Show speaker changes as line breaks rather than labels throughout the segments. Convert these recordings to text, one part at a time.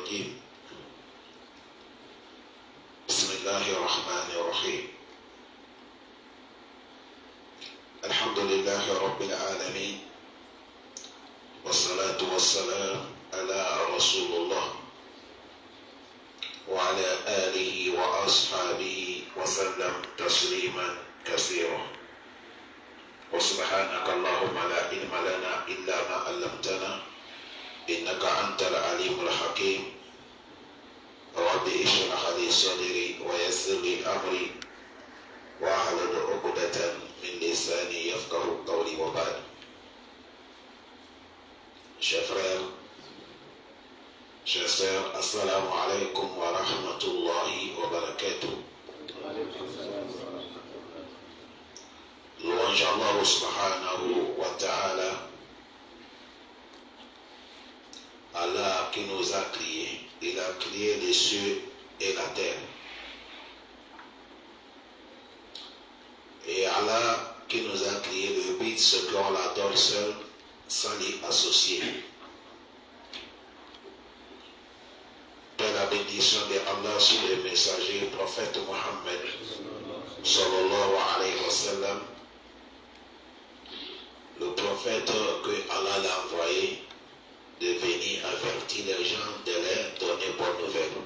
الرجيم بسم الله الرحمن الرحيم الحمد لله رب العالمين والصلاة والسلام على رسول الله وعلى آله وأصحابه وسلم تسليما كثيرا وسبحانك اللهم لا علم لنا إلا ما علمتنا إنك أنت العليم الحكيم رب اشرح لي صدري ويسر لي أمري واحلل عقدة من لساني يفقه قولي وبعد. Chers frères, chers sœurs, assalamu alaikum wa rahmatullahi wa barakatuh. Louange Allah subhanahu wa ta'ala, Allah qui nous a créés. Il a créé les cieux et la terre. Et Allah qui nous a créé, le but c'est qu'on l'adore seul, sans l'y associer. Père, la bénédiction de Allah sur le messager, prophète Mohammed, sallallahu alayhi wa sallam, le prophète que Allah l'a envoyé, de venir avertir les gens, de leur donner bonne nouvelle.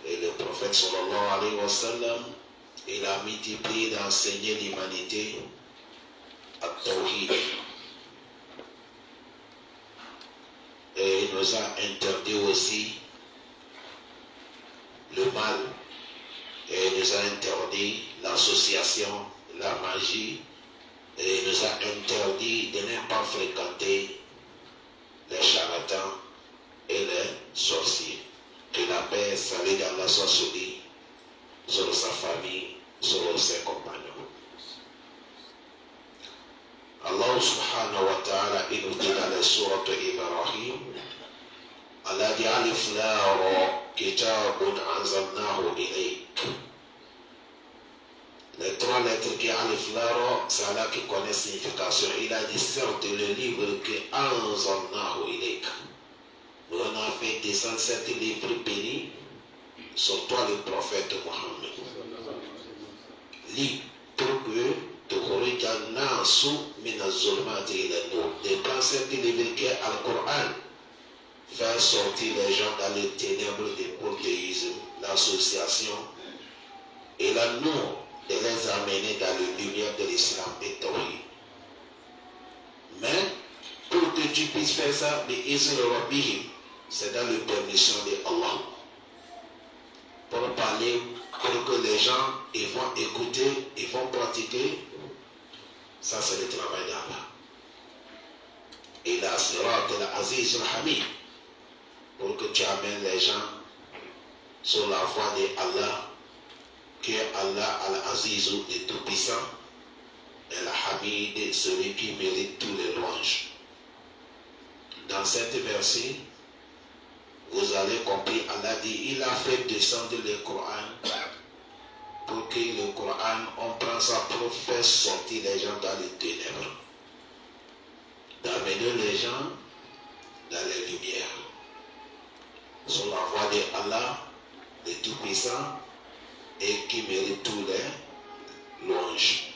Et le prophète sallallahu alayhi wa sallam, il a multiplié d'enseigner l'humanité à Tawhid. Et il nous a interdit aussi le mal. Et il nous a interdit l'association, la magie. Et il nous a interdit de ne pas fréquenter les charlatans et les sorciers. Que la paix, salut d'Allah soit sur lui, sur sa famille, sur ses compagnons. Allah subhanahu wa ta'ala, il nous dit dans la sourate Ibrahim, Allah dit Alif Lam Ra kitabun anzalnahu ilayk. Les trois lettres qui Alif Lam Ra, c'est Allah qui connaît la signification. Il a dit certes le livre que anzalnahu ilayk. Nous on a fait descendre cet livre béni sur toi le prophète Mohammed. Lis pour que تخرج الناس من الظلمات إلى النور. De prendre cet livre qui est le Coran, faire sortir les gens dans les ténèbres du polythéisme, l'association et la nour, de les amener dans la lumière de l'islam et Tawhid. Mais pour que tu puisses faire ça, c'est dans la permission de Allah. Pour parler, pour que les gens ils vont écouter, ils vont pratiquer, ça c'est le travail d'Allah. Et la sirat de l'Aziz al-Hamid, pour que tu amènes les gens sur la voie d'Allah, qui est Allah al-Aziz, le Tout-Puissant, et al-Hamid, celui qui mérite tous les louanges. Dans cette verset, vous avez compris, Allah dit, il a fait descendre le Coran pour que le Coran, on prend ça pour faire sortir les gens dans les ténèbres, d'amener les gens dans les lumières, sur la voie d'Allah, le Tout-Puissant, et qui mérite tous les louanges.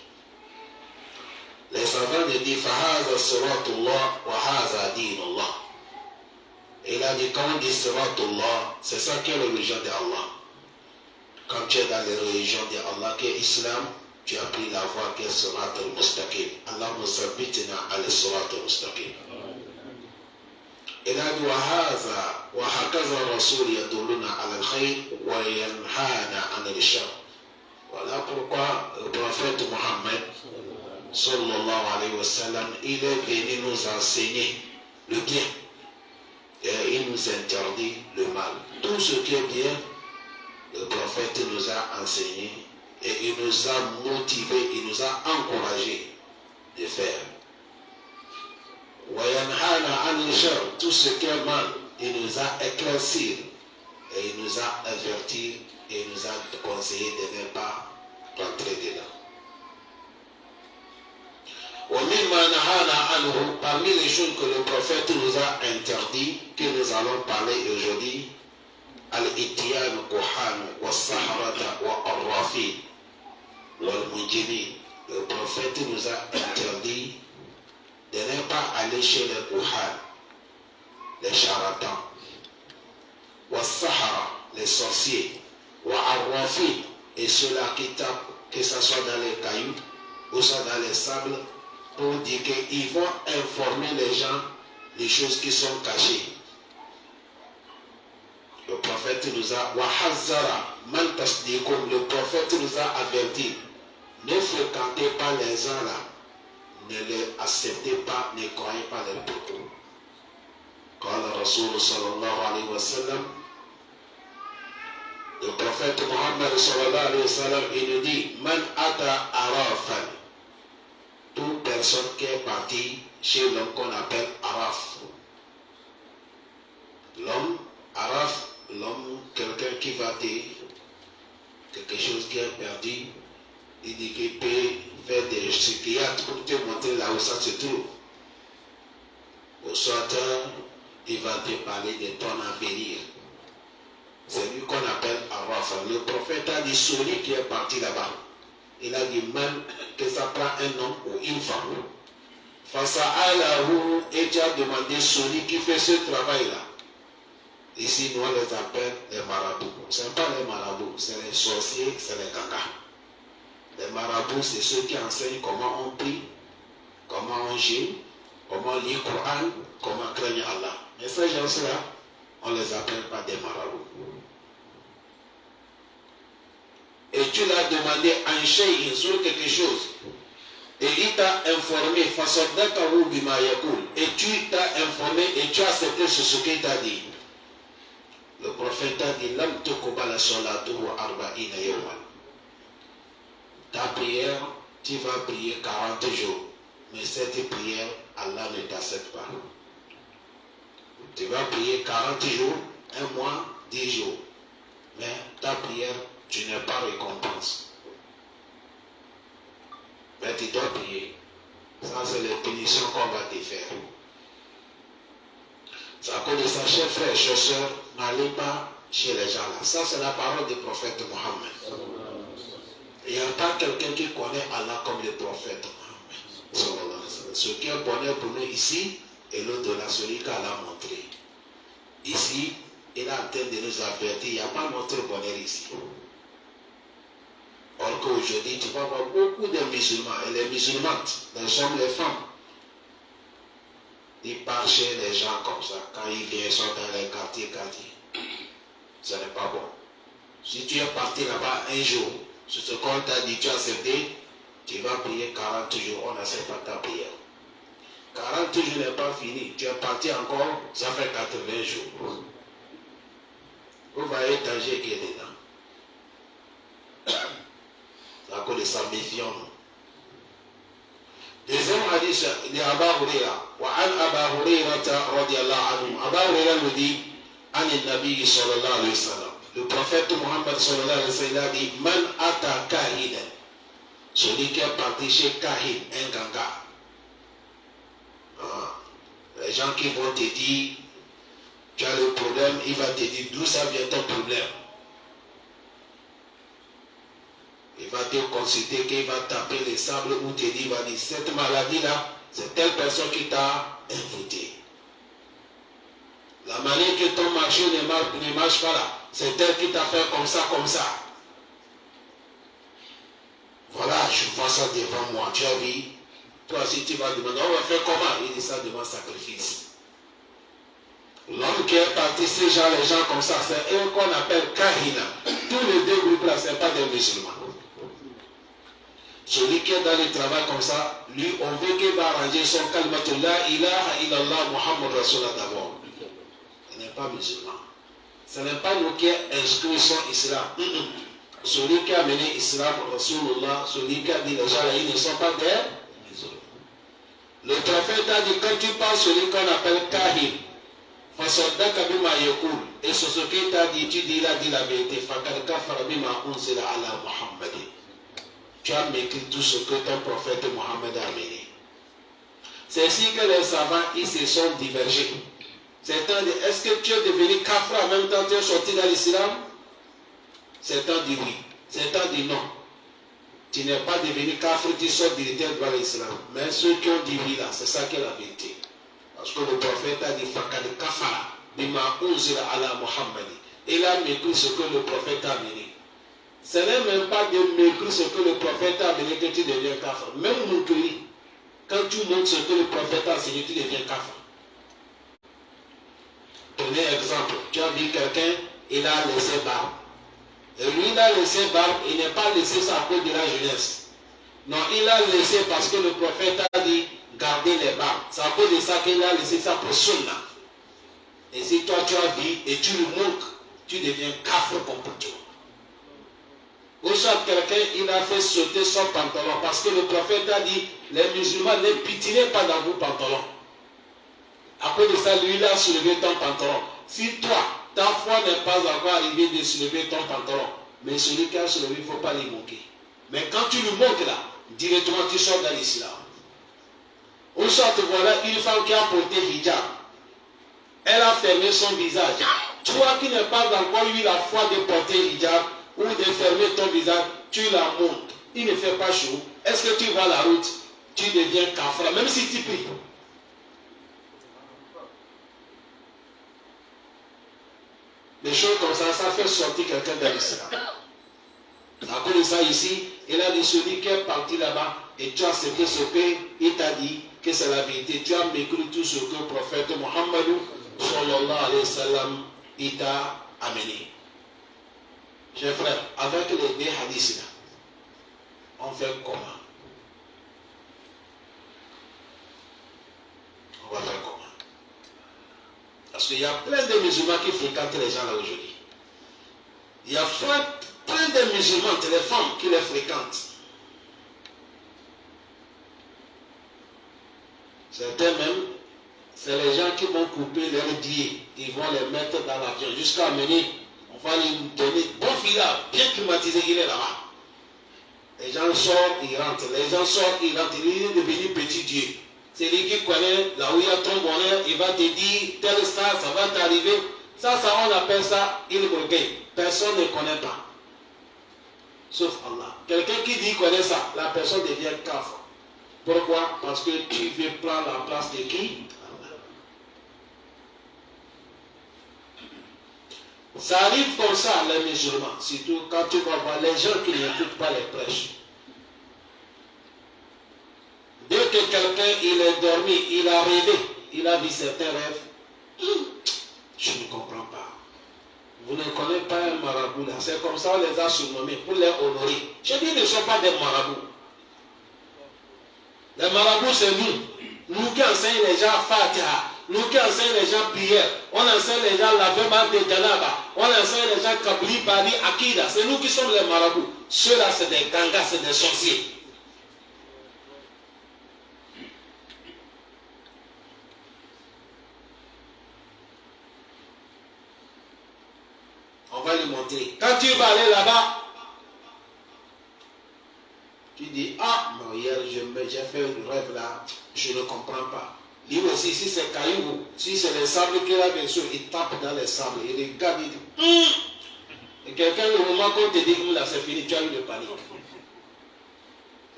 Les savants disent, فَهَذَا صِرَاطُ اللَّهِ وَهَذَا دِينُ اللَّهِ. Il a dit, quand on dit Siratullah, c'est ça qui est la religion d'Allah. Quand tu es dans la religion d'Allah, qui est l'islam, tu as pris la voie qui est Sirat al-Mustaqim. Allah musabitina al-Sirat al-Mustaqim. Il a dit, وَهَكَذَا الرَّسُولِ يَدُلُّنَا عَلَى الْخَيْرِ وَيَنْهَانَا عَنِ الشَّرِّ. Voilà pourquoi le prophète Mohammed, sallallahu alayhi wa sallam, il est venu nous enseigner le bien. Et il nous interdit le mal. Tout ce qui est bien, le prophète nous a enseigné et il nous a motivés, il nous a encouragés de faire. Tout ce qui est mal, il nous a éclairci et il nous a avertis et il nous a conseillé de ne pas rentrer dedans. Parmi les choses que le prophète nous a interdit, que nous allons parler aujourd'hui, al-ittiyan kuhan wa saharata wa arrafin wal mujrimin. Le prophète nous a interdit de ne pas aller chez les kuhan, les charlatans, wa sahara, les sorciers, wa arrafin, et ceux-là qui tapent, que ce soit dans les cailloux ou soit dans les sables, pour dire qu'ils vont informer les gens des choses qui sont cachées. Le prophète nous a le prophète nous a averti, ne fréquentez pas les gens là, ne les acceptez pas, ne croyez pas les propos. Quand le Rasoul sallallahu alayhi wa sallam, le prophète Mohammed sallallahu alayhi wa sallam, il nous dit, man ata arafan, toute personne qui est partie chez l'homme qu'on appelle Araf. L'homme, Araf, l'homme, quelqu'un qui va dire quelque chose qui est perdu, il dit qu'il peut faire des psychiatres pour te montrer là où ça se trouve. Au soir, il va te parler de ton avenir. C'est lui qu'on appelle Araf. Le prophète a dit celui qui est parti là-bas. Il a dit même que ça prend un homme ou une femme. Face à Allahu, et tu as demandé celui qui fait ce travail-là. Ici, nous on les appelle les marabouts. Ce n'est pas les marabouts, c'est les sorciers, c'est les gangas. Les marabouts, c'est ceux qui enseignent comment on prie, comment on jeûne, comment lire le Coran, comment craindre Allah. Mais ces gens-là, on ne les appelle pas des marabouts. Et tu l'as demandé un shay'in sur quelque chose. Et il t'a informé, et tu t'as informé et tu as accepté sur ce qu'il t'a dit. Le prophète a dit, ta prière, tu vas prier 40 jours. Mais cette prière, Allah ne t'accepte pas. Tu vas prier 40 jours, un mois, 10 jours. Mais ta prière, tu n'as pas récompense. Mais tu dois prier. Ça, c'est les punitions qu'on va te faire. C'est à cause de ça, chers frères, chers sœurs, n'allez pas chez les gens là. Ça, c'est la parole du prophète Mohammed. Il n'y a pas quelqu'un qui connaît Allah comme le prophète Mohammed. Ce qui est bonheur pour nous ici, et l'au-delà, celui qu'Allah a montré. Ici, il est en train de nous avertir, il n'y a pas notre bonheur ici. Or qu'aujourd'hui, tu vas voir beaucoup de musulmans, et les musulmanes, les hommes, les femmes, ils partent chez les gens comme ça, quand ils viennent, ils sont dans les quartiers. Ce n'est pas bon. Si tu es parti là-bas un jour, sur ce qu'on t'a dit, tu as accepté, tu vas prier 40 jours, on n'accepte pas ta prière. 40 jours n'est pas fini, tu es parti encore, ça fait 80 jours. Vous voyez le danger qui est dedans. C'est à cause de ça, méfions-nous. Deuxième hadith de Abu Huraira. وعن أبا هريرة رضي الله عنه. Abu Huraira nous dit, عن النبي صلى الله عليه وسلم. Le prophète Mohammed sallallahu alayhi wa sallam dit, Man ata kahinan. Celui qui est parti chez Kahin, un ganga. Les gens qui vont te dire, tu as le problème, il va te dire d'où ça vient ton problème. Il va te consulter, qu'il va taper les sables ou te dire, il va dire, cette maladie-là, c'est telle personne qui t'a invité. La manière que ton marché ne marche pas là, c'est elle qui t'a fait comme ça, comme ça. Voilà, je vois ça devant moi. Tu as vu? Toi aussi, tu vas demander, on va faire comment? Il dit ça devant sacrifice. L'homme qui est parti, ces gens, les gens comme ça, c'est eux qu'on appelle Kahina. Tous les deux groupes là, ce n'est pas des musulmans. Celui qui est dans le travail comme ça, lui, on veut qu'il va arranger son kalmatu la ilaha illallah Muhammad Rasulullah d'abord. Il n'est pas musulman. Ce n'est pas nous qui inscrit son islam. Celui qui a mené l'islam, Rasulullah, celui qui a dit les gens là, ils ne sont pas des musulmans. Le prophète a dit, quand tu parles celui qu'on appelle Kahim, et sur ce qu'il t'a dit, tu dis la vérité. Tu as maîtrisé tout ce que ton prophète Mohammed a amené. C'est ainsi que les savants, ils se sont divergés. Certains disent, est-ce que tu es devenu kafir en même temps que tu es sorti dans l'islam? Certains disent oui. Certains disent non. Tu n'es pas devenu kafir, tu sors directement dans l'islam. Mais ceux qui ont dit oui là, c'est ça qui est la vérité. Parce que le prophète a dit, Fakad kafara, bima unzila ala Muhammad. Il a mécru ce que le prophète a amené. Ce n'est même pas de mécru ce que le prophète a amené que tu deviens kafir. Même Moukri, quand tu montres ce que le prophète a enseigné, tu deviens kafir. Prenez exemple, tu as vu quelqu'un, il a laissé barbe. Et lui, il a laissé barbe, il n'est pas laissé ça à cause de la jeunesse. Non, il a laissé parce que le prophète a dit, gardez les barbes. C'est à cause de ça qu'il a laissé ça pour sunna. Et si toi tu as vu et tu le montres, tu deviens kafir complètement. Ou soit quelqu'un, il a fait sauter son pantalon parce que le prophète a dit, les musulmans ne pitinez pas dans vos pantalons. À cause de ça, lui, il a soulevé ton pantalon. Si toi, ta foi n'est pas encore arrivée de soulever ton pantalon, mais celui qui a soulevé, il ne faut pas les moquer. Mais quand tu le moques là, directement tu sors dans l'islam. Ou soit voilà une femme qui a porté hijab. Elle a fermé son visage. Toi qui n'as pas encore eu la foi de porter hijab ou de fermer ton visage, tu la montes. Il ne fait pas chaud. Est-ce que tu vas la route? Tu deviens kafra, même si tu pries. Des choses comme ça fait sortir quelqu'un de l'islam. À cause de ça ici, il a dit celui qui est parti là-bas et tu as accepté ce qu'il t'a dit que c'est la vérité. Tu as mécru tout ce que le prophète Mohammed sallallahu alayhi wa sallam il t'a amené. Chers frères, avec les deux hadiths là, on fait comment? On va faire comment? Parce qu'il y a plein de musulmans qui fréquentent les gens là aujourd'hui. Il y a plein de musulmans, les femmes qui les fréquentent. Certains même, c'est les gens qui vont couper leurs billets. Ils vont les mettre dans l'avion jusqu'à amener. On va lui donner bon filat, bien climatisé, il est là-bas. Les gens sortent, ils rentrent. Les gens sortent, ils rentrent. Il est devenu petit Dieu. C'est lui qui connaît là où il y a ton bonheur, il va te dire tel ça va t'arriver. Ça, on appelle ça il me gagne. Personne ne connaît pas. Sauf Allah. Quelqu'un qui dit qu'il connaît ça, la personne devient kafir. Pourquoi? Parce que tu veux prendre la place de qui? Allah. Ça arrive comme ça, les musulmans. Surtout quand tu vas voir les gens qui n'écoutent pas les prêches. Dès que quelqu'un il est dormi, il a rêvé, il a vu certains rêves, je ne comprends pas. Vous ne connaissez pas un marabout là. C'est comme ça on les a surnommés pour les honorer. Je dis, ils ne sont pas des marabouts. Les marabouts, c'est nous. Nous qui enseignons les gens Fatiha. Nous qui enseignons les gens prière. On enseigne les gens la verbe de Janaba. On enseigne les gens Kabli, Badi, Akida. C'est nous qui sommes les marabouts. Ceux-là, c'est des gangas, c'est des sorciers. On va lui montrer. Quand tu vas aller là-bas, tu dis, ah, non, hier, j'ai fait un rêve là, je ne comprends pas. Lui aussi, si c'est caillou, si c'est les sables qu'il a bien sûr, il tape dans les sables. Il regarde, il dit, Et quelqu'un, le moment qu'on te dit, là, c'est fini, tu as eu le panique.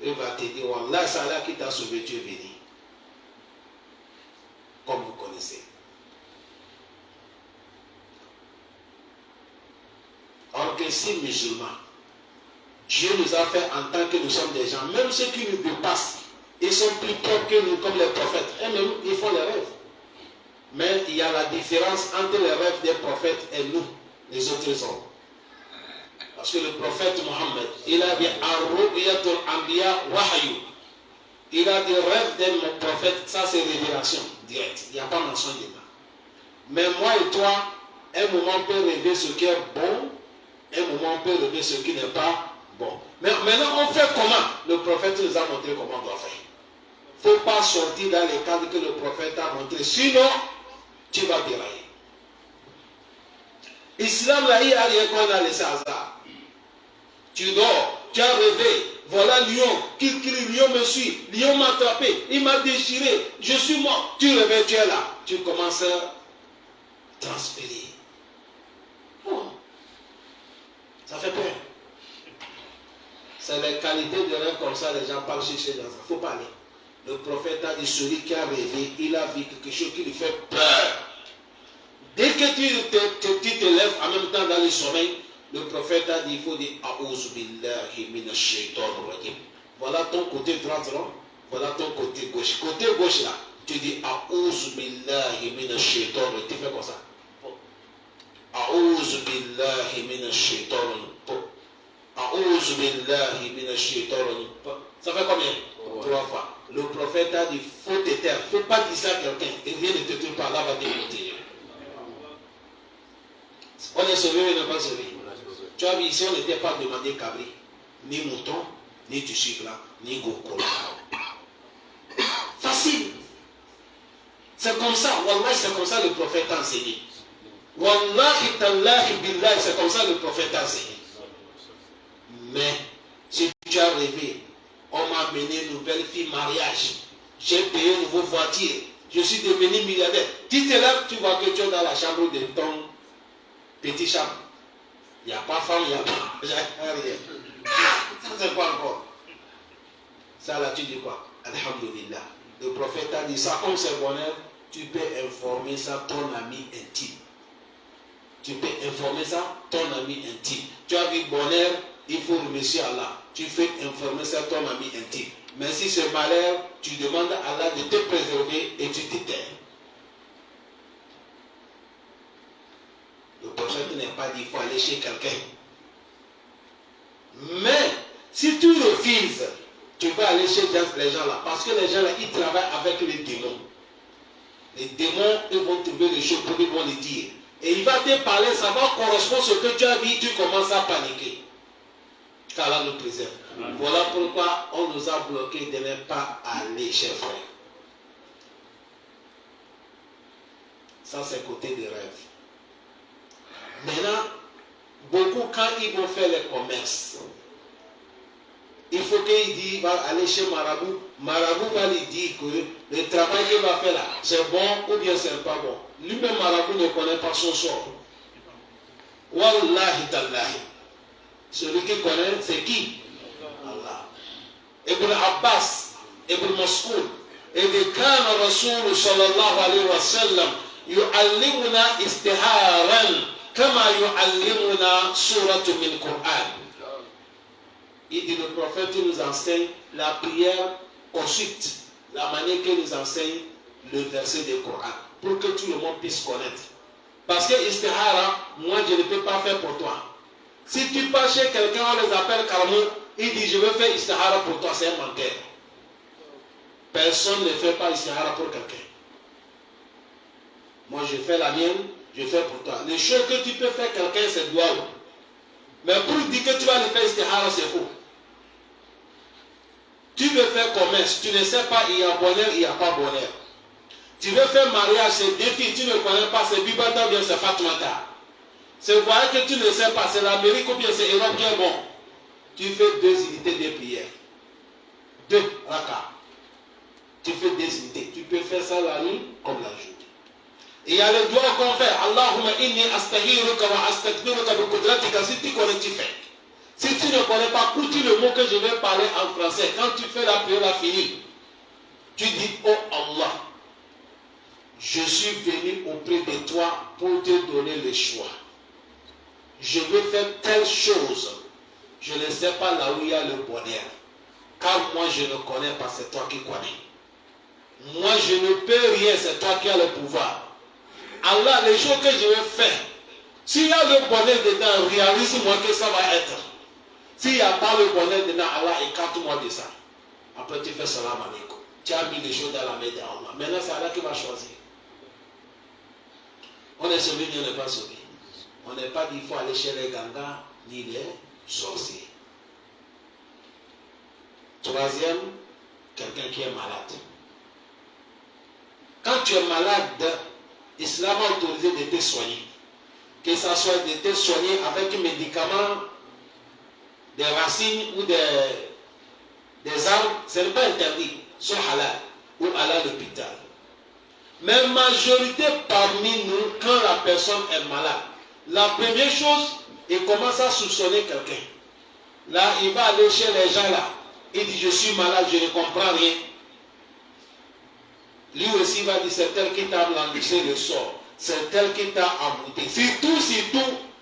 Il va te dire, Wallah, c'est là qui t'a sauvé, tu es venu. Comme vous connaissez. Or que si musulmans, Dieu nous a fait en tant que nous sommes des gens, même ceux qui nous dépassent, ils sont plus propres que nous, comme les prophètes. Et même, ils font les rêves. Mais il y a la différence entre les rêves des prophètes et nous, les autres hommes. Parce que le prophète Mohammed, il a dit Ar-Ru'yatul Anbiya Wahyu. Il a dit rêve d'un prophète, ça c'est révélation directe. Il n'y a pas mention dedans. Mais moi et toi, un moment on peut rêver ce qui est bon, un moment on peut rêver ce qui n'est pas bon. Mais maintenant on fait comment? Le prophète nous a montré comment on doit faire. Il ne faut pas sortir dans les cadres que le prophète a montré. Sinon, tu vas dérailler. Islam là, il n'y a rien qu'on a laissé hasard. Tu dors, tu as rêvé,
voilà lion, qui crie, lion me suit, lion m'a attrapé, il m'a déchiré, je suis mort. Tu réveilles, tu es là, tu commences à transpirer. Oh. Ça fait peur. C'est les qualités de rêve comme ça, les gens parlent chez les gens. Il faut parler. Le prophète a dit, celui qui a rêvé, il a vu quelque chose qui lui fait peur. Dès que tu te lèves en même temps dans le sommeil, le prophète a dit, il faut dire, A'ouz billahi minash shaitanir rajim. Voilà ton côté droit, non? Voilà ton côté gauche. Côté gauche là, tu dis, A'ouz billahi minash shaitanir rajim. Tu fais comme ça. A'ouz billahi minash shaitanir rajim. A'ouz billahi minash shaitanir rajim. Ça fait combien? 3 fois. Le prophète a dit, faut te taire. Il ne faut pas dire ça à quelqu'un. Et viens de te tuer par là, va t'écouter. On est sauvé ou on n'est pas sauvé? Tu as vu, ici, on n'était pas demandé cabri, ni mouton, ni tissu blanc, ni gokola. Facile. C'est comme ça. Wallahi, c'est comme ça le prophète a enseigné. Wallahi, tallahi, billahi, c'est comme ça le prophète a enseigné. Mais, si tu as rêvé, on m'a amené une nouvelle fille mariage, j'ai payé une nouvelle voiture, je suis devenu milliardaire. Tu te lèves, tu vois que tu es dans la chambre de ton petit chambre. Il n'y a pas femme, il n'y a pas rien. Ça, c'est quoi encore? Ça, là, tu dis quoi? Alhamdulillah. Le prophète a dit ça, comme c'est bonheur, tu peux informer ça ton ami intime. Tu peux informer ça ton ami intime. Tu as vu bonheur, il faut remercier Allah. Tu fais informer ça ton ami intime. Mais si c'est malheur, tu demandes à Allah de te préserver et tu te tais. Le prophète n'est pas dit qu'il faut aller chez quelqu'un. Mais si tu refuses, tu vas aller chez les gens là. Parce que les gens là, ils travaillent avec les démons. Les démons, ils vont trouver les choses pour ils vont les dire. Et il va te parler, ça va correspondre à ce que tu as dit, tu commences à paniquer. Qu'Allah nous préserve. Voilà pourquoi on nous a bloqué de ne pas aller chez frère. Ça, c'est côté des rêves. Maintenant, beaucoup, quand ils vont faire les commerces, il faut qu'il dise, va aller chez Marabout. Marabout va lui dire que le travail qu'il va faire là, c'est bon ou bien c'est pas bon. Lui-même, Marabout ne connaît pas son sort. Wallahi tallahi. Celui qui connaît, c'est qui? Allah. Ibn Abbas, Ibn Mas'ud, et de Kana Rasul sallallahu alayhi wa sallam, yu'allimuna istiharan, kama yu'allimuna suratu min Qur'an. Il dit, le prophète nous enseigne la prière ensuite, la manière qu'il nous enseigne le verset du Coran, pour que tout le monde puisse connaître. Parce que istihara, moi je ne peux pas faire pour toi. Si tu pars chez quelqu'un, on les appelle Karmou, il dit je vais faire istihara pour toi, c'est un menteur. Personne ne fait pas istihara pour quelqu'un. Moi je fais la mienne, je fais pour toi. Les choses que tu peux faire quelqu'un, c'est doigt. Mais pour dire que tu vas le faire istihara, c'est faux. Tu veux faire commerce, tu ne sais pas, il y a bonheur, il n'y a pas bonheur. Tu veux faire mariage, c'est deux filles, tu ne connais pas, c'est Bibata ou bien c'est Fatoumata. C'est vrai que tu ne sais pas, c'est l'Amérique ou bien c'est l'Europe qui est bon. Tu fais 2 unités de prière. 2 rakas. Tu fais 2 unités. Tu peux faire ça la nuit comme la journée. Et il y a le doigt qu'on fait. Allahumma inni astahiruka wa astakbiruka bi qudratika. Si tu connais, tu fais. Si tu ne connais pas, écoute le mot que je vais parler en français. Quand tu fais la prière, la finie, tu dis, oh Allah, je suis venu auprès de toi pour te donner le choix. Je veux faire telle chose. Je ne sais pas là où il y a le bonheur. Car moi, je ne connais pas, c'est toi qui connais. Moi, je ne peux rien, c'est toi qui as le pouvoir. Allah, les choses que je vais faire, s'il y a le bonheur dedans, réalise-moi que ça va être. S'il n'y a pas le bonheur dedans, Allah, écarte-moi de ça. Après, tu fais salam alaikum. Tu as mis les choses dans la main d'Allah. Maintenant, c'est Allah qui va choisir. On est sauvé, mais on n'est pas sauvé. On n'est pas dit qu'il faut aller chez les gangas ni les sorciers. Troisième, quelqu'un qui est malade. Quand tu es malade, l'islam a autorisé de te soigner. Que ce soit de te soigner avec un médicament, des racines ou des armes, ce n'est pas interdit, sont halal ou aller à l'hôpital. Mais majorité parmi nous, quand la personne est malade, la première chose, il commence à soupçonner quelqu'un. Là, il va aller chez les gens là. Il dit, je suis malade, je ne comprends rien. Lui aussi va dire, c'est tel qui t'a lancé le sort. C'est tel qui t'a embouté. Surtout,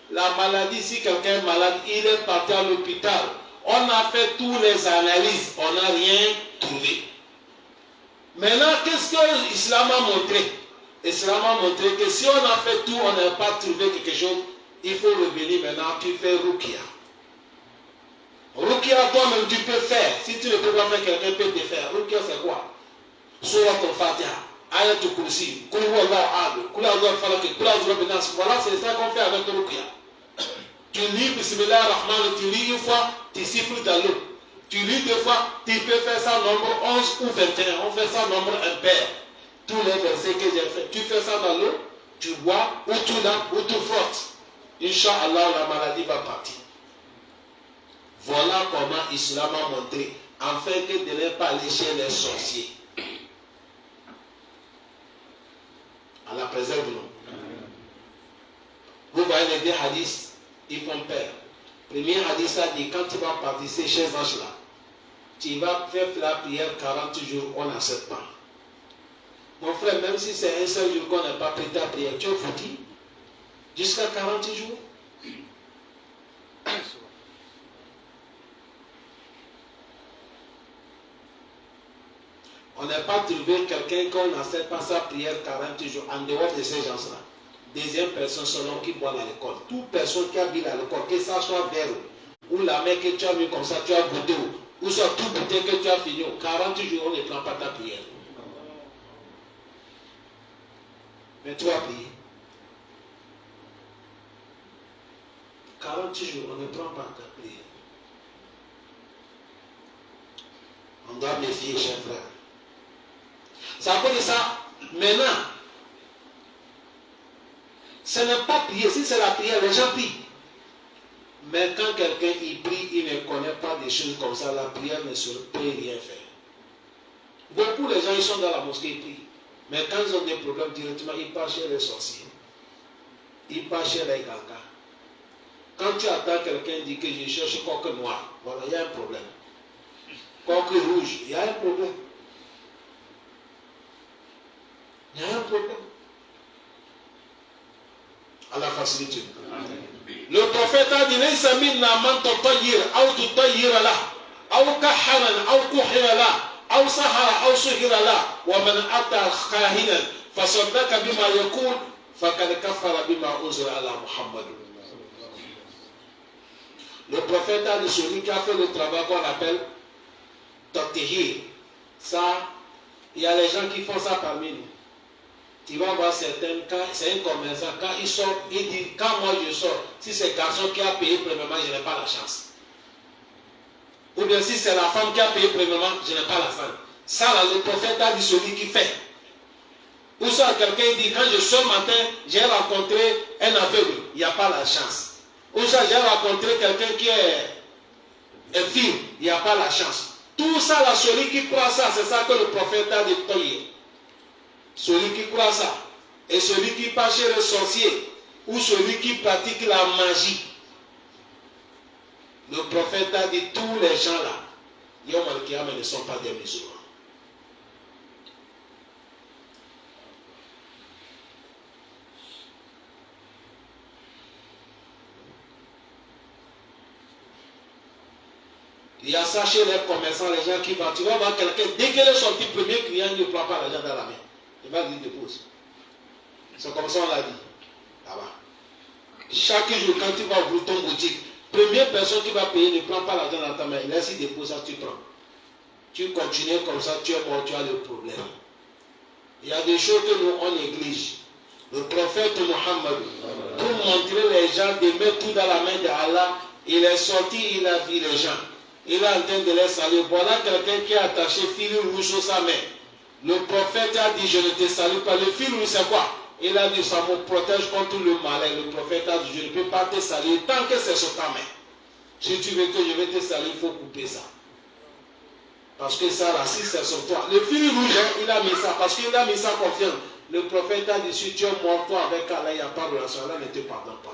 la maladie, si quelqu'un est malade, il est parti à l'hôpital. On a fait toutes les analyses, on n'a rien trouvé. Maintenant, qu'est-ce que l'islam a montré? L'islam a montré que si on a fait tout, on n'a pas trouvé quelque chose, il faut revenir maintenant, tu fais ruqya. Ruqya, toi-même, tu peux faire. Si tu ne peux pas faire, quelqu'un peut te faire. Ruqya, c'est quoi? Surat al-Fatiha, Ayatul Kursi, Kul huwa Allahu ahad, Kul a'udhu bi falaq, Kul a'udhu bi nas. Voilà, c'est ça qu'on fait avec ruqya. Tu lis Bismillah ar-Rahman, tu lis une fois, tu siffles dans l'eau. Tu lis deux fois, tu peux faire ça nombre 11 ou 21. On fait ça nombre impair. Tous les versets que j'ai fait, tu fais ça dans l'eau, tu bois, ou tu laves, ou tu frottes. Inch'Allah, la maladie va partir. Voilà comment l'islam a montré, afin que de ne pas aller chez les sorciers. Allah préserve-nous. Vous voyez les deux hadiths, ils font peur. Premier hadith a dit, quand tu vas participer chez Ange là, tu vas faire la prière 40 jours, on n'accepte pas. Mon frère, même si c'est un seul jour qu'on n'a pas pris ta prière, tu es foutu. Jusqu'à 40 jours. On n'a pas trouvé quelqu'un qu'on n'accepte pas sa prière 40 jours en dehors de ces gens-là. Deuxième personne selon qui boit l'alcool. Toute personne qui a bu l'alcool, que ça soit verre ou la main que tu as mis comme ça, tu as goûté ou soit tout bouteille que tu as fini, 40 jours, on ne prend pas ta prière. Mais tu as prié. 40 jours, on ne prend pas ta prière. On doit méfier, chers frères. Ça veut dire ça, maintenant, ce n'est pas prier. Si c'est la prière, les gens prient. Mais quand quelqu'un y prie, il ne connaît pas des choses comme ça, la prière ne peut rien faire. Beaucoup de gens, ils sont dans la mosquée, ils prient. Mais quand ils ont des problèmes directement, ils partent chez les sorciers. Ils partent chez les gangas. Quand tu attends quelqu'un dit que je cherche coque noir, voilà, il y a un problème. Coque rouge, il y a un problème. Il y a un problème. Allah facilite. Le prophète a dit, Laysa minna man tutayyir, aw tutayyir la, aw kahanan, aw kuhira la, aw sahara, aw suhira la, wa man ata kahinan, fasaddaka bima yakul, fakad kafara bima unzila ala Muhammad. Le prophète a dit, celui qui a fait le travail qu'on appelle tatihir. Ça, il y a les gens qui font ça parmi nous. Tu vas voir certains, quand c'est un commerçant, quand il sort, il dit, quand moi je sors, si c'est le garçon qui a payé premièrement, je n'ai pas la chance. Ou bien si c'est la femme qui a payé premièrement, je n'ai pas la chance. Ça, là, le prophète a dit celui qui fait. Ou soit quelqu'un dit, quand je sors matin, j'ai rencontré un aveugle, il n'y a pas la chance. Ou soit j'ai rencontré quelqu'un qui est infirme, il n'y a pas la chance. Tout ça, là, celui qui croit ça, c'est ça que le prophète a dit. Celui qui croit ça, et celui qui part chez le sorcier, ou celui qui pratique la magie. Le prophète a dit, tous les gens là, Yom al-Qiyamah ne sont pas des musulmans. Il y a ça chez les commerçants, les gens qui vont. Tu vas voir quelqu'un, dès qu'elle est sortie, premier client, il ne prend pas l'argent dans la main. Il va lui déposer. C'est comme ça on l'a dit. Là-bas. Chaque jour, quand tu vas ouvrir ton boutique, première personne qui va payer ne prend pas l'argent dans ta main. Il laisse, il dépose ça, tu prends. Tu continues comme ça, tu es mort, tu as le problème. Il y a des choses que nous, on néglige. Le prophète Mohammed, pour montrer les gens de mettre tout dans la main d'Allah, il est sorti, il a vu les gens. Il est en train de les saluer. Voilà quelqu'un qui a attaché fil rouge sur sa main. Le prophète a dit, je ne te salue pas. Le fil rouge, c'est quoi? Il a dit, ça me protège contre le malin. Le prophète a dit, je ne peux pas te saluer tant que c'est sur ta main. Si tu veux que je vais te saluer, il faut couper ça. Parce que ça, là, si c'est sur toi. Le fil rouge, hein, il a mis ça. Parce qu'il a mis ça confiance. Le prophète a dit, si tu es mort, toi, avec Allah, il n'y a pas de relation. Allah ne te pardonne pas.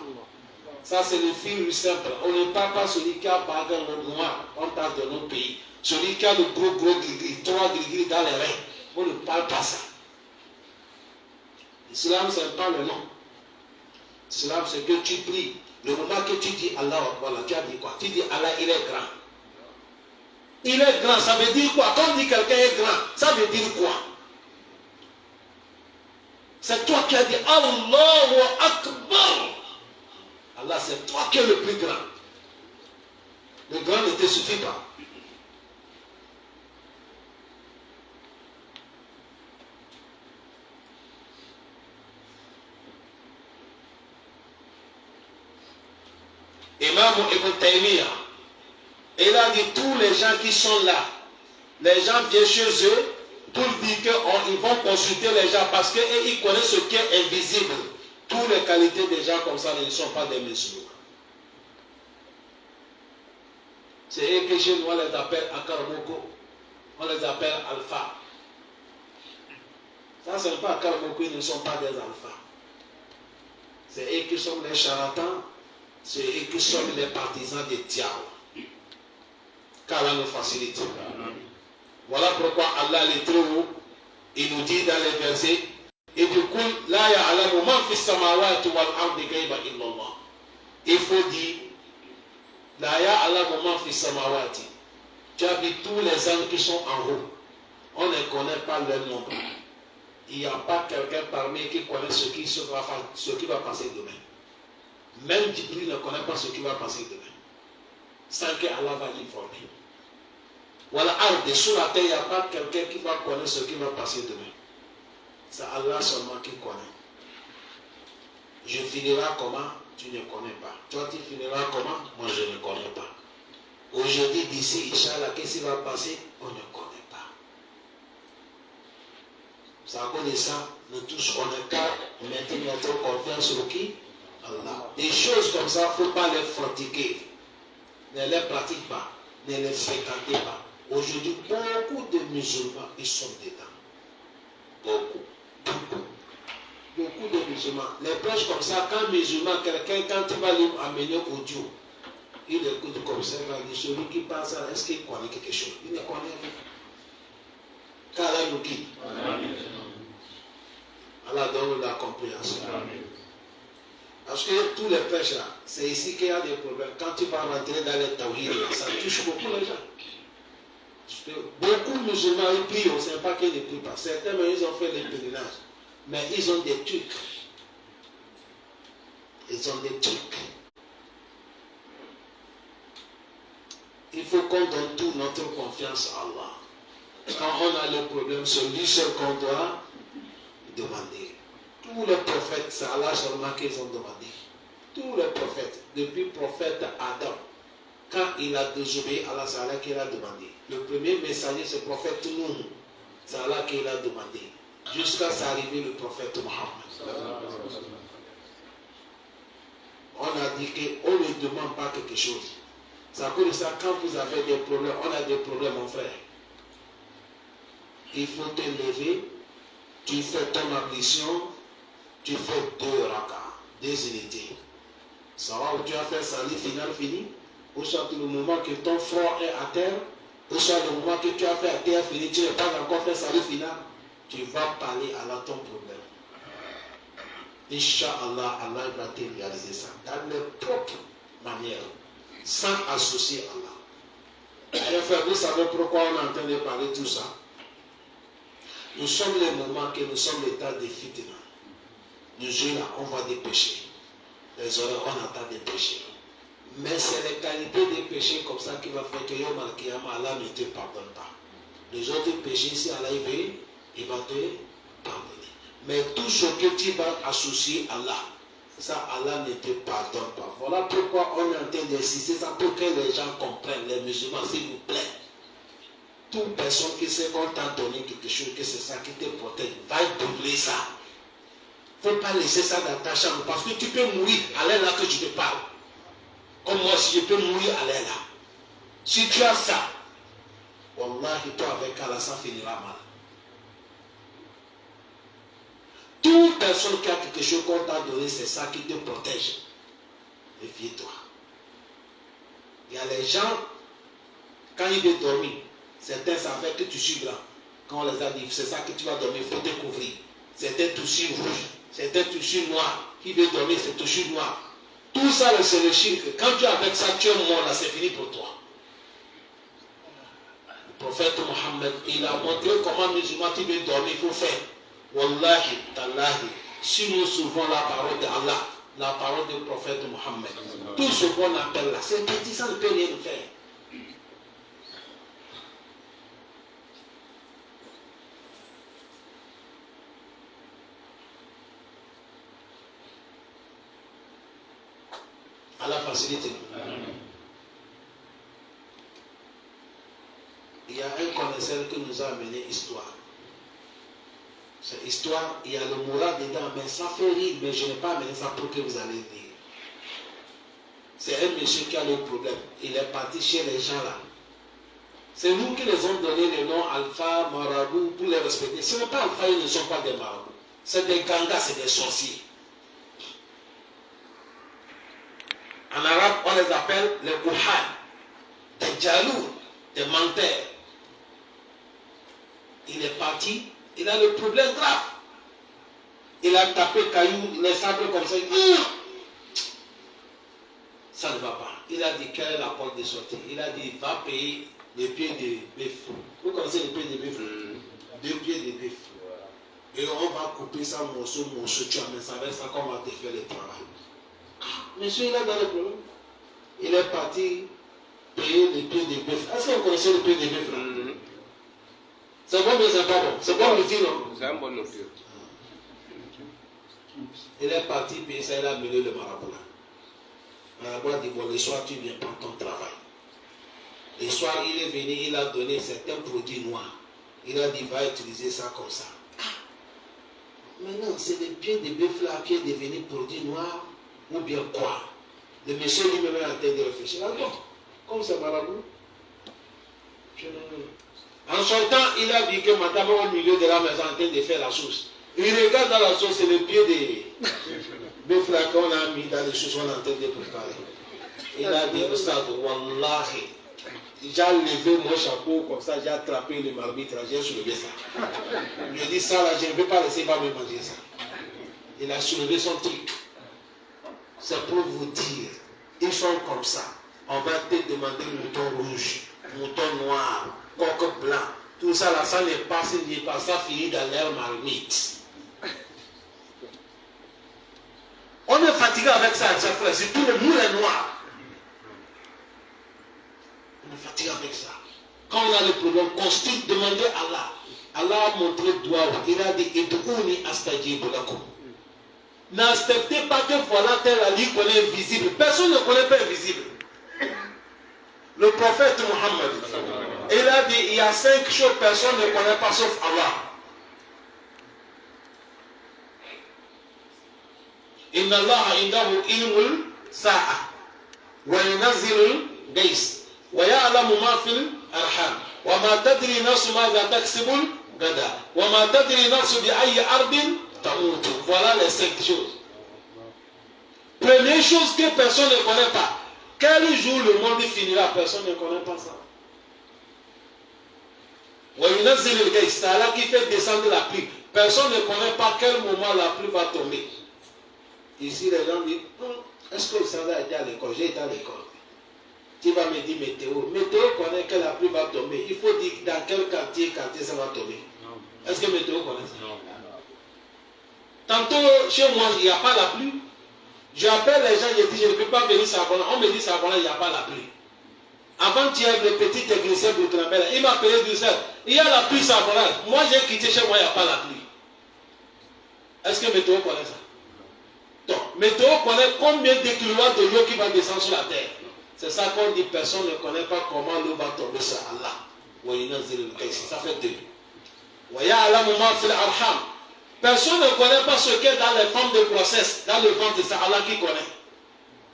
Ça, c'est le fil rouge simple. On ne parle pas celui qui a bagarre noir. On parle de nos pays. Celui qui a le gros gris, 3 gris dans les reins. On ne parle pas ça. L'islam, ce n'est pas le nom. L'islam, c'est que tu pries. Le moment que tu dis Allah, voilà, tu as dit quoi? Tu dis Allah, il est grand. Il est grand, ça veut dire quoi? Quand on dit quelqu'un est grand, ça veut dire quoi? C'est toi qui as dit Allahu Akbar. Allah, c'est toi qui es le plus grand. Le grand ne te suffit pas. Imam Ibn Taymiyyah, il a dit tous les gens qui sont là, les gens viennent chez eux pour dire qu'ils vont consulter les gens parce qu'ils connaissent ce qui est invisible. Toutes les qualités des gens comme ça ne sont pas des musulmans. C'est eux que chez nous on les appelle Akaramoko, on les appelle Alpha. Ça, ce n'est pas Akaramoko, ils ne sont pas des alphas. C'est eux qui sont les charlatans. C'est eux qui sont les partisans des diables. Qu'Allah nous facilite. Voilà pourquoi Allah est très haut. Il nous dit dans les versets, il faut dire, la ya'lamu man fi samawati. Tu as vu tous les anges qui sont en haut. On ne connaît pas leur nombre. Il n'y a pas quelqu'un parmi eux qui connaît ce qui va passer demain. Même Jibril ne connaît pas ce qui va passer demain. Sans que Allah va l'informer. Voilà, dessous la terre, il n'y a pas quelqu'un qui va connaître ce qui va passer demain. C'est Allah seulement qui connaît. Je finirai comment? Tu ne connais pas. Toi, tu finiras comment? Moi, je ne connais pas. Aujourd'hui, d'ici, Inch'Allah, qu'est-ce qui va passer? On ne connaît pas. C'est à cause de ça, nous tous, on est qu'à mettre notre confiance sur qui? Allah. Des choses comme ça, il ne faut pas les pratiquer. Ne les pratique pas. Ne les fréquentez pas. Aujourd'hui, beaucoup de musulmans, ils sont dedans. Beaucoup de musulmans. Les prêches comme ça, quand musulman, quelqu'un, quand il va lui amener audio, il écoute comme ça, il va dire, celui qui passe là, est-ce qu'il connaît quelque chose? Il ne connaît rien. Car Allah nous guide. Allah donne la compréhension. Parce que tous les prêches là, c'est ici qu'il y a des problèmes. Quand tu vas rentrer dans les tawhid, ça touche beaucoup les gens. Parce que beaucoup de musulmans, ils prient, on ne sait pas qu'ils ne prient pas. Certains, ils ont fait les pèlerinages. Mais ils ont des trucs. Ils ont des trucs. Il faut qu'on donne toute notre confiance à Allah. Quand on a le problème, c'est lui seul qu'on doit demander. Tous les prophètes, c'est Allah seulement qu'ils ont demandé. Tous les prophètes, depuis le prophète Adam, quand il a désobéi à Allah, c'est Allah qui l'a demandé. Le premier messager, c'est le prophète Nuh. C'est Allah qui l'a demandé. Jusqu'à s'arriver le prophète Mohammed. On a dit qu'on ne demande pas quelque chose. C'est à cause de ça, quand vous avez des problèmes, on a des problèmes, mon frère. Il faut te lever, tu fais ton ablution, tu fais 2 rakas, 2 unités. Ça va où tu as fait salut final fini, ou soit le moment que ton front est à terre, ou soit le moment que tu as fait à terre fini, tu n'as pas encore fait salut final, tu vas parler à ton problème. Inch'Allah, Allah va te réaliser ça dans les propres manières, sans associer Allah. Et frère, vous savez pourquoi on est en train de parler de tout ça? Nous sommes les moments que nous sommes l'état de fitna. Nous yeux là, on voit des péchés. Les oreilles, on entend des péchés. Mais c'est les qualités des péchés comme ça qui va faire que Yom Al-Kiyama, Allah ne te pardonne pas. Les autres péchés, si Allah il va te pardonner. Mais tout ce que tu vas associer à Allah, ça Allah ne te pardonne pas. Voilà pourquoi on est en train d'insister ça pour que les gens comprennent, les musulmans, s'il vous plaît. Toute personne qui sait qu'on t'a donné quelque chose, que c'est ça qui te protège, va brûler ça. Il ne faut pas laisser ça dans ta chambre parce que tu peux mourir à l'heure là que je te parle. Comme moi, si je peux mourir à l'heure là. Si tu as ça,
Wallahi, toi avec Allah, ça finira mal. Toute personne qui a quelque chose qu'on t'a donné, c'est ça qui te protège. Méfie-toi. Il y a les gens, quand ils veulent dormir, certains savaient que tu suis blanc. Quand on les a dit, c'est ça que tu vas dormir, il faut te couvrir. Certains touchis rouges, certains touchis noirs. Qui veut dormir, c'est touchis noir. Tout ça, c'est le shirk. Quand tu es avec ça, tu es mort, là, c'est fini pour toi. Le prophète Mohammed, il a montré comment musulman qui veut dormir, il faut faire. Wallahi, tallahi, si nous suivons la parole d'Allah, la parole du prophète Mohammed, tout ce qu'on appelle là, c'est petit, ça ne peut rien faire. Allah facilite. Il y a un connaisseur qui nous a amené histoire. Cette histoire, il y a le moral dedans, mais ça fait rire, mais je n'ai pas amené ça pour que vous allez dire. C'est un monsieur qui a le problème. Il est parti chez les gens là. C'est nous qui les avons donné le nom alpha, marabout, pour les respecter. Ce n'est pas alpha, ils ne sont pas des marabouts. C'est des gangas, c'est des sorciers. En arabe, on les appelle les kouhan, des djaloux, des menteurs. Il est parti, il a le problème grave. Il a tapé caillou, les sabres comme ça. Ça ne va pas. Il a dit quelle est la porte de sortie. Il a dit va payer les pieds de bœuf. Vous connaissez les pieds de bœuf? 2 pieds de bœuf. Et on va couper ça morceau, tu amènes ça avec ça qu'on va te faire le travail. Monsieur, il a dans le problème. Il est parti payer les pieds de bœuf. Est-ce que vous connaissez les pieds de bœuf là? C'est bon, mais c'est pas bon. C'est bon nourriture, non?
C'est un bon nourriture.
Il est parti payer ça, il a amené le marabout là. Le marabout a dit bon, le soir tu viens prendre ton travail. Le soir, il est venu, il a donné certains produits noirs. Il a dit va utiliser ça comme ça. Maintenant, c'est des pieds de bœuf là qui est devenu produit noir. Ou bien quoi? Le monsieur lui-même est en train de réfléchir. Ah non, comme c'est marabout. En sortant, il a vu que madame est au milieu de la maison en train de faire la sauce. Il regarde dans la sauce, c'est le pied de bœuf là qu'on a mis dans les sauces, on est en train de préparer. Il a dit, Oustad, Wallahi, j'ai levé mon chapeau comme ça, j'ai attrapé le marmite, j'ai soulevé ça. Il a dit ça là, je ne vais pas laisser pas me manger ça. Il a soulevé son truc. C'est pour vous dire, ils sont comme ça. On va te demander mouton rouge, mouton noir, coq blanc. Tout ça là, ça n'est pas, ça finit dans l'air marmite. On est fatigué avec ça, frère. C'est tout le monde est noir. On est fatigué avec ça. Quand on a le problème, constant, demandez à Allah. Allah a montré doigt. Il a dit, Id'ouni astajib lakum. N'acceptez pas que voilà tel Ali qu'on est invisible. Personne ne connaît pas invisible. Le prophète Mohammed, il a dit, il y a 5 choses que personne ne connaît pas sauf Allah. Inna Allah indahu ilmul sa'a wa yunazzilul gays wa ya'lamu ma fil arham wa ma tadri nafsu madha taksibul gada wa ma tadri nafsu bi ayyi ardin tamutu. Voilà les 5 choses. Première chose que personne ne connaît pas. Quel jour le monde finira, personne ne connaît pas ça. Wa yunazzilul gays, c'est Allah qui fait descendre la pluie. Personne ne connaît pas quel moment la pluie va tomber. Ici, les gens disent, est-ce que vous savez aller à l'école? J'ai été à l'école. Tu vas me dire météo. Météo connaît que la pluie va tomber. Il faut dire dans quel quartier ça va tomber. Est-ce que météo connaît ça? Non. Tantôt, chez moi, il n'y a pas la pluie. J'appelle les gens, je dis, je ne peux pas venir Sabona. On me dit Sabona, il n'y a pas la pluie. Avant-hier, le petit technicien Boutramel, il m'a appelé du sel. Il y a la pluie Sabona. Moi, j'ai quitté chez moi, il n'y a pas la pluie. Est-ce que météo connaît ça? Donc, météo connaît combien de kilowatts de l'eau qui va descendre sur la terre. C'est ça qu'on dit, personne ne connaît pas comment l'eau va tomber sur Allah. Ça fait 2. Personne ne connaît pas ce qu'est dans les formes de grossesse, dans le ventre, c'est Allah qui connaît.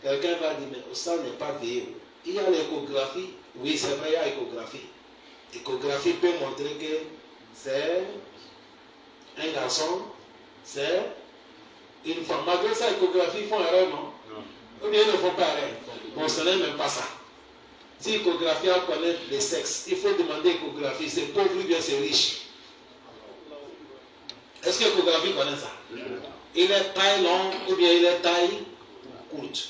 Quelqu'un va dire, mais ça n'est pas vieux. Il y a l'échographie. Oui, c'est vrai, il y a l'échographie.
L'échographie peut montrer que c'est un garçon, c'est une femme. Malgré ça, l'échographie font erreur, non? Ou bien ils ne font pas erreur. Bon, ce n'est même pas ça. Si l'échographie a connaître le sexe, il faut demander l'échographie, c'est pauvre ou bien c'est riche. Est-ce que l'échographie connaît ça? Il est taille longue ou bien il est taille courte.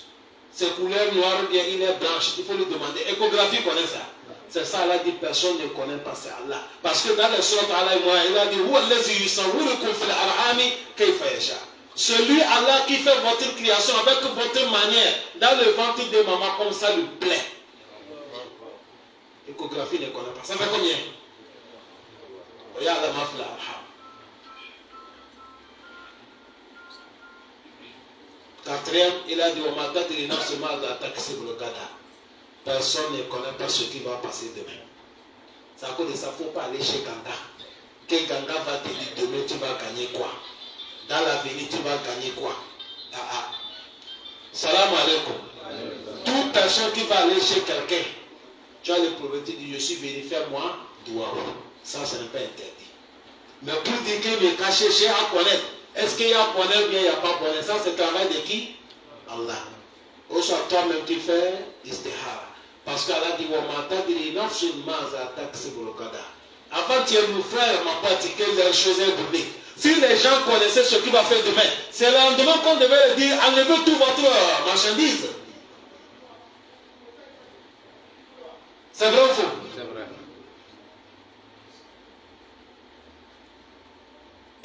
C'est couleur noire ou bien il est blanche. Il faut lui demander. Échographie connaît ça. C'est ça, Allah dit personne ne connaît pas, c'est Allah. Parce que dans le surat Allah, il a dit celui Allah qui fait votre création avec votre manière dans le ventre de maman comme ça lui plaît. L'échographie ne connaît pas. Ça fait combien? Regarde la mafla. Quatrième, il a dit personne ne connaît pas ce qui va passer demain. C'est à cause de ça, il ne faut pas aller chez Ganga. Que Ganga va te dire demain tu vas gagner quoi? Dans l'avenir tu vas gagner quoi? Salam alaikum. Toute personne qui va aller chez quelqu'un, tu as le prophète dit je suis venu faire moi doua. Ça, ce n'est pas interdit. Mais pour dire qu'il me cache chez à connaître, est-ce qu'il y a bonheur ou bien il n'y a pas bonheur? Ça, c'est le travail de qui? Allah. Ou soit toi-même qui fais istihara. Parce qu'Allah dit avant-hier, nos frères m'ont pratiqué les choses publiques. Si les gens connaissaient ce qu'il va faire demain, c'est le lendemain qu'on devait leur dire enlevez tout votre marchandise. C'est vrai ou faux? C'est vrai.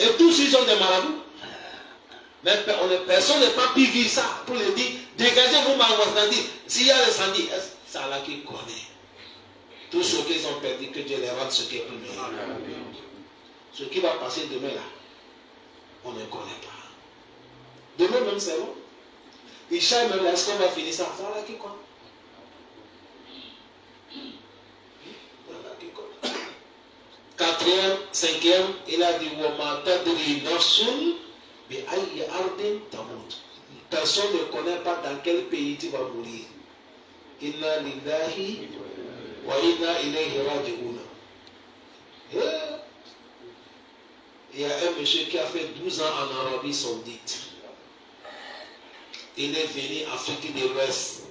Et tous ils ont des marabouts. Mais personne n'est pas pu vivre ça pour leur dire dégagez-vous ma marchandise. S'il y a l'incendie, c'est Allah qui connaît. Tout ce qu'ils ont perdu, que Dieu les rende ce qui est plus meilleur. Ce qui va passer demain là, on ne connaît pas. Demain même c'est bon. Isha même là, est-ce qu'on va finir ça? C'est Allah qui connaît. Quatrième, cinquième, il a dit personne ne connaît pas dans quel pays tu vas mourir. Inna lillahi wa inna ilayhi raji'un. Il y a un monsieur qui a fait 12 ans en Arabie Saoudite. Il est venu en Afrique de l'Ouest.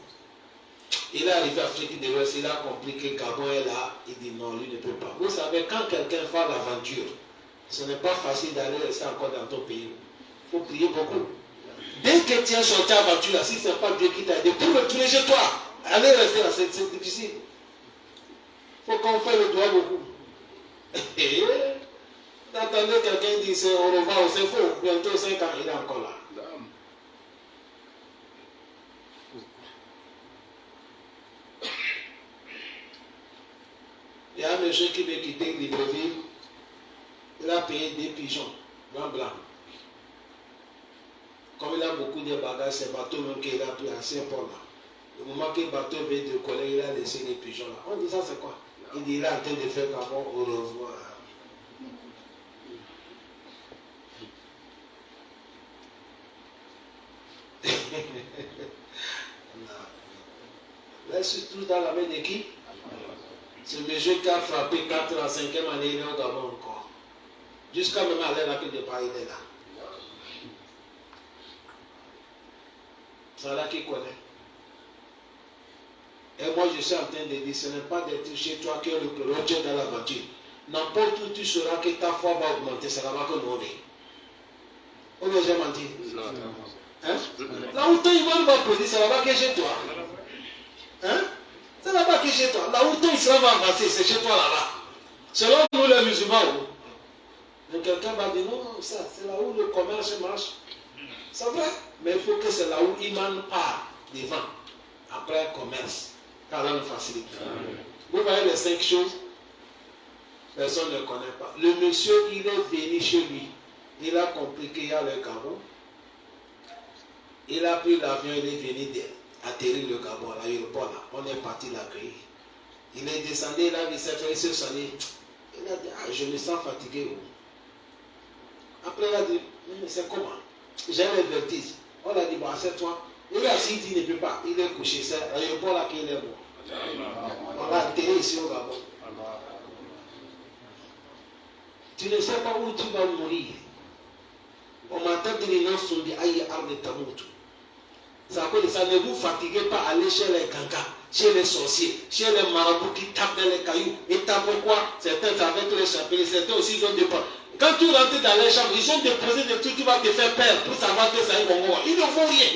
Il est arrivé en Afrique de l'Ouest, il a compris que Gabon est là. Il dit non, lui ne peut pas. Vous savez, quand quelqu'un fait l'aventure, ce n'est pas facile d'aller rester encore dans ton pays. Il faut prier beaucoup. Dès que tu as sorti l'aventure là, si ce n'est pas Dieu qui t'a aidé, pour retourner chez toi, aller rester là, c'est difficile. Il faut qu'on fasse le doigt beaucoup. Attendez, quelqu'un dit c'est au revoir, c'est faux. Bientôt 5 ans, il est encore là. Il y a un monsieur qui veut quitter Libreville. Il a payé des pigeons, blanc. Comme il a beaucoup de bagages, c'est bateau même qu'il a pris à Saint-Paul là. Le moment que le bateau veut décoller, il a laissé les pigeons là. On dit ça c'est quoi? Il dit il est en train de faire Gabon au revoir. Là, surtout dans la main de qui? Ce monsieur qui a frappé 4 à 5e année, il est au Gabon encore. Jusqu'à même à l'heure de Paris, il est là. C'est là qu'il connaît. Et moi, je suis en train de dire, ce n'est pas d'être chez toi qui est le projet dans l'aventure. N'importe où tu sauras que ta foi va augmenter, c'est là-bas que nous on est. On n'a jamais menti. Hein? Là où ton imam va produire, c'est là-bas que chez toi. Hein? C'est là-bas que chez toi. Là où ton islam va avancer, c'est chez toi là-bas. Selon nous les musulmans. Mais quelqu'un va dire non, ça, c'est là où le commerce marche. C'est vrai. Mais il faut que c'est là où Iman part devant. Après commerce. Car là, nous facilite. Vous voyez les 5 choses. Personne ne connaît pas. Le monsieur, il est venu chez lui. Il a compris qu'il y a le Gabon. Il a pris l'avion, il est venu atterrir le Gabon à l'aéroport là. On est parti l'accueillir. Il est descendu, il a dit, il s'est sonné. Il a dit, ah, je me sens fatigué. Après, il a dit, mais c'est comment? J'ai un vertige. On a dit, bon, assieds-toi. Il est assis, il ne peut pas. Il est couché. C'est l'aéroport là qu'il est bon. On va atterrir ici au Gabon. Tu ne sais pas où tu vas mourir. On m'entend dire non, son dit aïe arme tamout. Ça veut ça, ne vous fatiguez pas à aller chez les gangas, chez les sorciers, chez les marabouts qui tapent dans les cailloux. Et tapent pourquoi? Certains avec les chapelets, certains aussi ils ont des pas. Quand tu rentres dans les chambres, ils ont déposé des trucs qui vont te faire peur pour savoir que c'est un gongo. Ils ne font rien.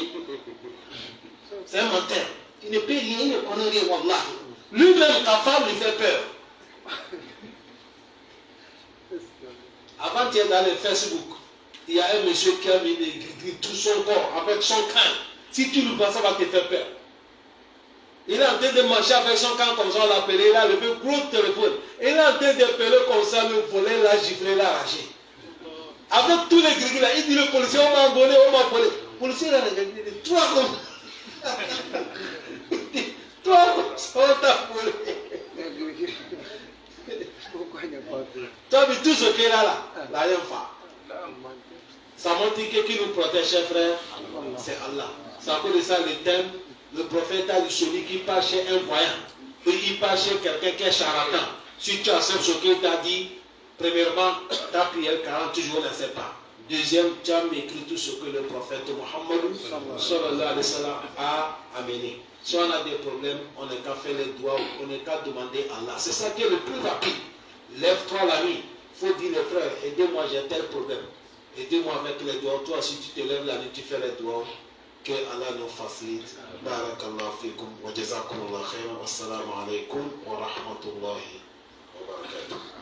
C'est un menteur. Il ne peut rien, il ne connaît rien, wallah. Lui-même, ta femme lui fait peur. Avant-hier dans le Facebook, il y a un monsieur qui a mis tout son corps avec son camp. Si tu lui vois, ça va te faire peur. Il est en train de marcher avec son camp comme ça, on l'appelait, il a levé gros téléphone. Il est en train d'appeler comme ça, le volet, l'a giflé, l'a arraché. Avec tous les gris là, il dit le policier, on m'a volé, on m'a volé. Le policier là, il dit, toi comme toi comme ça, on t'a volé. Toi, mais tout ce qu'il a là, la rien fait. Ça montre que qui nous protège, chers frères, c'est Allah. Ça appelle ça le thème. Le prophète a dit celui qui part chez un voyant, et il part chez quelqu'un qui est charlatan. Si tu acceptes ce qu'il t'a dit, premièrement, ta prière 40 jours ne sait pas. Deuxième, tu as écrit tout ce que le prophète Mohammed sallallahu alayhi wa sallam a amené. Si on a des problèmes, on n'est qu'à faire les doigts, on n'est qu'à demander à Allah. C'est ça qui est le plus rapide. Lève-toi la nuit. Il faut dire les frères, aidez-moi, j'ai tel problème. Aidez-moi avec les doigts. Toi, si tu te lèves la nuit, tu fais les doigts. Que Allah nous facilite. Barakallahu fikum wa jazakumullah khairan. Wassalamu alaikum wa rahmatullahi wa barakatuh.